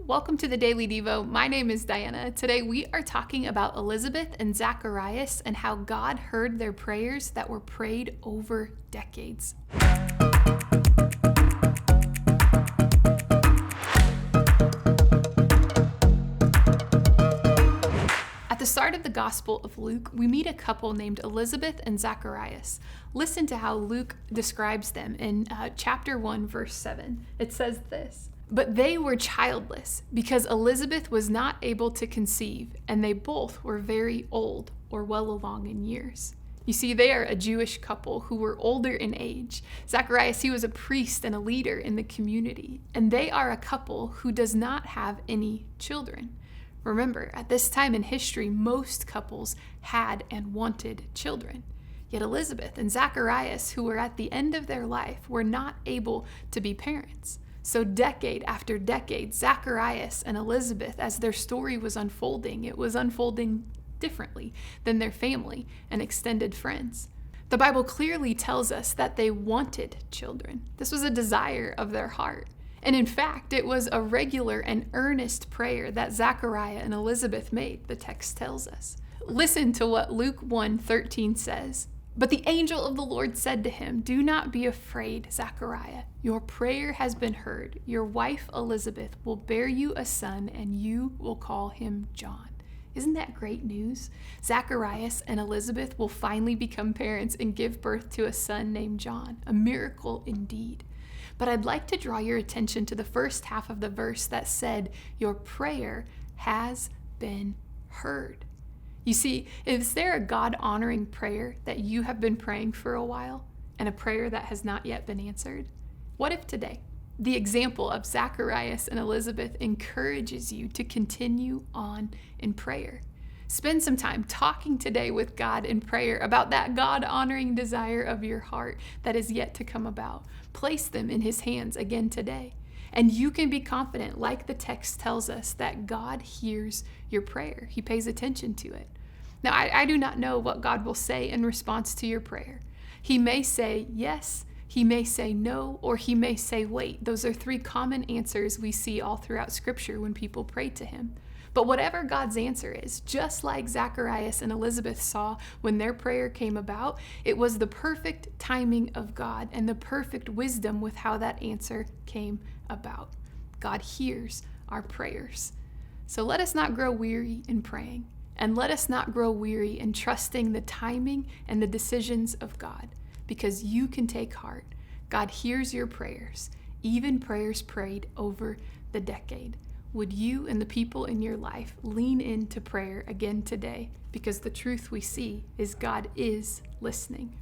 Welcome to the Daily Devo. My name is Diana. Today we are talking about Elizabeth and Zacharias and how God heard their prayers that were prayed over decades. At the start of the Gospel of Luke, we meet a couple named Elizabeth and Zacharias. Listen to how Luke describes them in chapter 1, verse 7. It says this: "But they were childless because Elizabeth was not able to conceive, and they both were very old or well along in years." You see, they are a Jewish couple who were older in age. Zacharias, he was a priest and a leader in the community, and they are a couple who does not have any children. Remember, at this time in history, most couples had and wanted children. Yet Elizabeth and Zacharias, who were at the end of their life, were not able to be parents. So decade after decade, Zacharias and Elizabeth, as their story was unfolding, it was unfolding differently than their family and extended friends. The Bible clearly tells us that they wanted children. This was a desire of their heart. And in fact, it was a regular and earnest prayer that Zachariah and Elizabeth made, the text tells us. Listen to what Luke 1:13 says. "But the angel of the Lord said to him, 'Do not be afraid, Zachariah. Your prayer has been heard. Your wife Elizabeth will bear you a son, and you will call him John.'" Isn't that great news? Zacharias and Elizabeth will finally become parents and give birth to a son named John. A miracle indeed. But I'd like to draw your attention to the first half of the verse that said, "Your prayer has been heard." You see, is there a God-honoring prayer that you have been praying for a while and a prayer that has not yet been answered? What if today the example of Zacharias and Elizabeth encourages you to continue on in prayer? Spend some time talking today with God in prayer about that God-honoring desire of your heart that is yet to come about. Place them in His hands again today. And you can be confident, like the text tells us, that God hears your prayer. He pays attention to it. Now, I do not know what God will say in response to your prayer. He may say yes, He may say no, or He may say wait. Those are three common answers we see all throughout Scripture when people pray to Him. But whatever God's answer is, just like Zacharias and Elizabeth saw when their prayer came about, it was the perfect timing of God and the perfect wisdom with how that answer came about. God hears our prayers. So let us not grow weary in praying, and let us not grow weary in trusting the timing and the decisions of God, because you can take heart. God hears your prayers, even prayers prayed over the decade. Would you and the people in your life lean into prayer again today? Because the truth we see is God is listening.